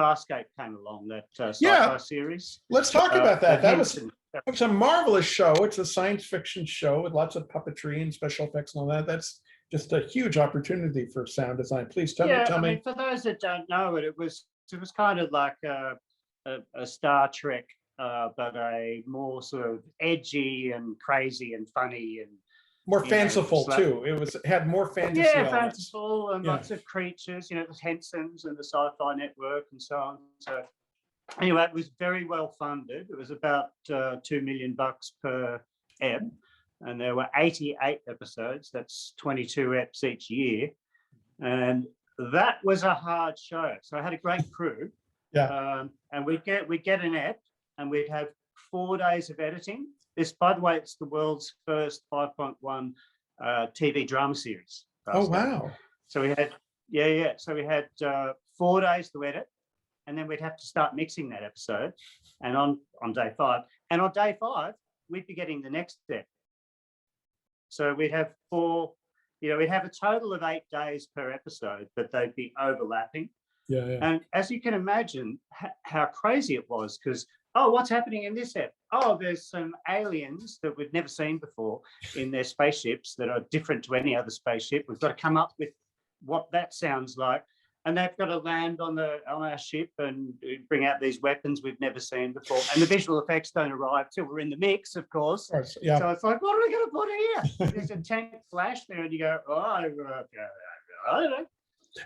Farscape came along, that Yeah. sci-fi series. Let's talk about that. That was Henson, it's a marvelous show. It's a science fiction show with lots of puppetry and special effects and all that. That's just a huge opportunity for sound design. Please tell yeah, I me. mean, for those that don't know it, it was kind of like a Star Trek, but a more sort of edgy and crazy and funny and More you know, fanciful too. It had more fantasy yeah, elements. fanciful and Yeah. lots of creatures. You know, it was Henson's and the Sci-Fi Network and so on. So anyway, it was very well funded. It was about $2 million per ep, and there were 88 episodes. That's 22 eps each year, and that was a hard show. So I had a great crew. Yeah. And we'd get an ep, and we'd have 4 days of editing. This, by the way, it's the world's first 5.1 TV drama series. Oh wow! So we had, So we had 4 days to edit, and then we'd have to start mixing that episode. And on day 5, and on day 5, we'd be getting the next step. So we'd have 4. We'd have a total of 8 days per episode, but they'd be overlapping. Yeah, yeah. And as you can imagine, how crazy it was, because, oh, what's happening in this ep? Oh, there's some aliens that we've never seen before in their spaceships that are different to any other spaceship. We've got to come up with what that sounds like. And they've got to land on our ship and bring out these weapons we've never seen before. And the visual effects don't arrive till we're in the mix, of course. Yeah. So it's like, what are we going to put here? There's a tank flash there, and you go, oh, I don't know.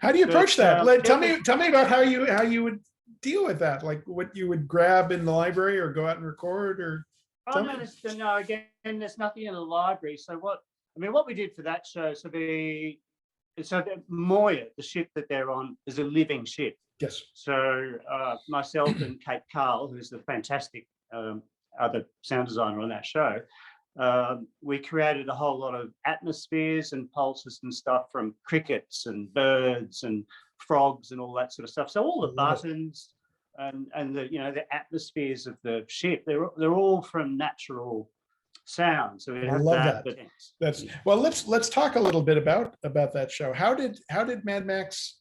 How do you approach that? Tell me about how you would deal with that. Like what you would grab in the library or go out and record, or no, again, there's nothing in the library. So what we did for that show, so the Moya, the ship that they're on, is a living ship. Yes. So myself and Kate Carl, who's the fantastic other sound designer on that show, we created a whole lot of atmospheres and pulses and stuff from crickets and birds and frogs and all that sort of stuff. So all the buttons and the atmospheres of the ship, they're all from natural sound. So we have that. That's well. Let's talk a little bit about that show. How did Mad Max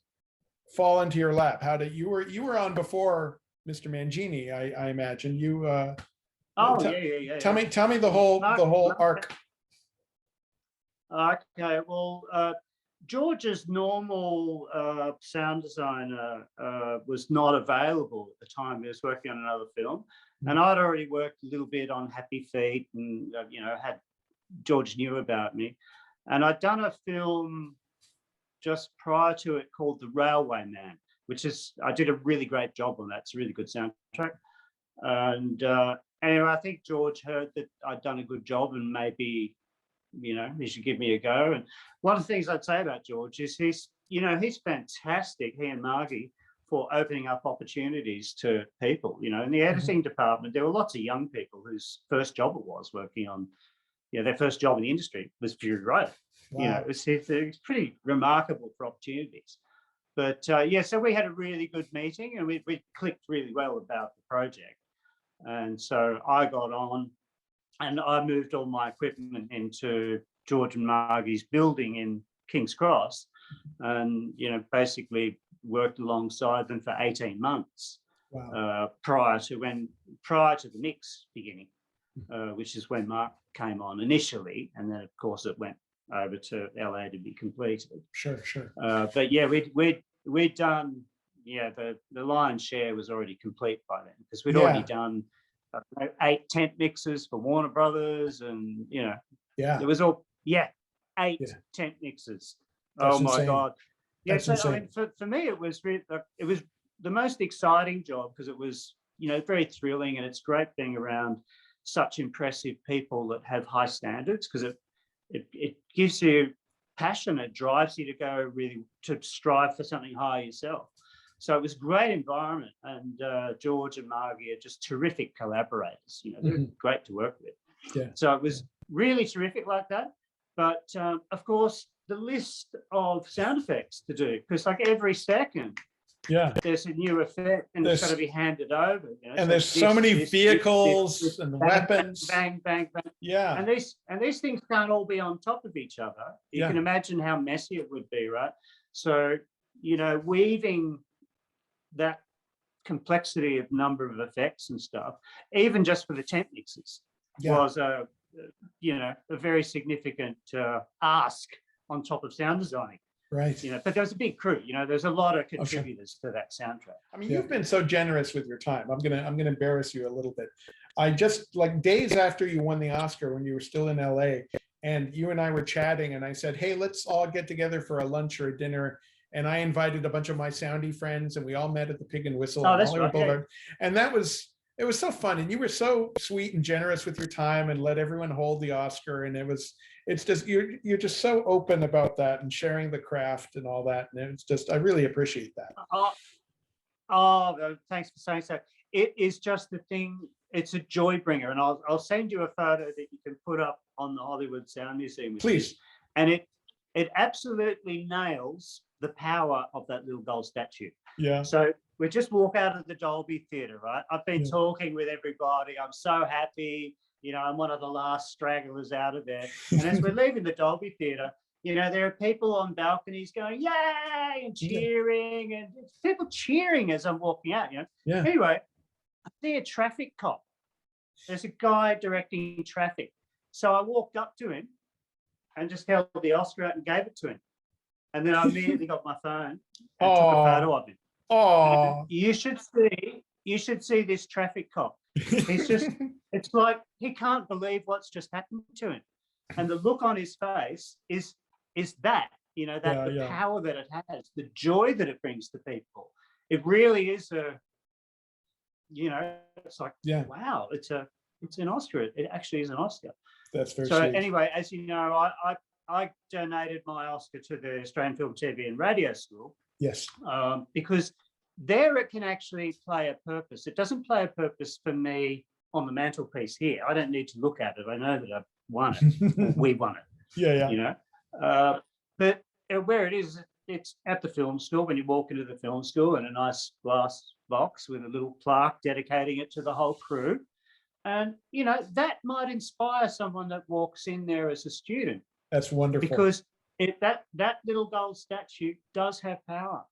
fall into your lap? How did you were on before Mr. Mangini? I imagine you. Yeah. Tell me the whole arc. Okay, well, George's normal sound designer was not available at the time. He was working on another film, and I'd already worked a little bit on Happy Feet, and George knew about me, and I'd done a film just prior to it called The Railway Man, I did a really great job on that. It's a really good soundtrack, and anyway, I think George heard that I'd done a good job, and maybe he should give me a go. And one of the things I'd say about George is he's fantastic, he and Margie, for opening up opportunities to people. In the editing department, there were lots of young people whose first job it was working on, their first job in the industry was Fury Road. Wow. It's pretty remarkable for opportunities. But so we had a really good meeting, and we clicked really well about the project. And so I got on, and I moved all my equipment into George and Margie's building in King's Cross, and basically worked alongside them for 18 months. Wow. Prior to the mix beginning, which is when Mark came on initially, and then of course it went over to LA to be completed. Sure. But yeah, we'd done. Yeah, the lion's share was already complete by then, because we'd already done 8 tent mixes for Warner Brothers, and there was 8 tent mixes. That's oh my insane. God! Yeah, That's so insane. I mean, for me, it was the most exciting job, because it was very thrilling, and it's great being around such impressive people that have high standards, because it gives you passion. It drives you to go really to strive for something higher yourself. So it was a great environment, and George and Margie are just terrific collaborators. They're great to work with. Yeah. So it was really terrific like that. But of course, the list of sound effects to do, because like every second, there's a new effect, and it's got to be handed over. And so there's so many vehicles and weapons. Bang, bang, bang. Yeah. And these things can't all be on top of each other. You can imagine how messy it would be, right? So weaving that complexity of number of effects and stuff, even just for the temp mixes, was a very significant ask on top of sound designing. Right. But there was a big crew. There's a lot of contributors to that soundtrack. I mean, you've been so generous with your time. I'm gonna embarrass you a little bit. I just, like, days after you won the Oscar, when you were still in LA, and you and I were chatting, and I said, hey, let's all get together for a lunch or a dinner. And I invited a bunch of my soundy friends, and we all met at the Pig and Whistle on Hollywood Boulevard. And it was so fun. And you were so sweet and generous with your time, and let everyone hold the Oscar. And it's just, you're just so open about that and sharing the craft and all that. And it's just, I really appreciate that. Thanks for saying so. It is just the thing. It's a joy bringer. And I'll send you a photo that you can put up on the Hollywood Sound Museum. Please. And it absolutely nails the power of that little gold statue. Yeah. So we just walk out of the Dolby Theatre, right? I've been talking with everybody. I'm so happy. I'm one of the last stragglers out of there. And as we're leaving the Dolby Theatre, there are people on balconies going, yay, and cheering, and people cheering as I'm walking out, Yeah. Anyway, I see a traffic cop. There's a guy directing traffic. So I walked up to him and just held the Oscar out and gave it to him. And then I immediately got my phone and took a photo of him. Oh, you should see this traffic cop. He's just, it's like he can't believe what's just happened to him. And the look on his face is that, the power that it has, the joy that it brings to people. It really is it's like, wow, it's an Oscar. It actually is an Oscar. That's very so sweet. Anyway, as you know, I donated my Oscar to the Australian Film, TV and Radio School. Yes. Because there it can actually play a purpose. It doesn't play a purpose for me on the mantelpiece here. I don't need to look at it. I know that I've won it. We won it. Yeah. But where it is, it's at the film school. When you walk into the film school, in a nice glass box with a little plaque dedicating it to the whole crew. And, that might inspire someone that walks in there as a student. That's wonderful. Because that little gold statue does have power.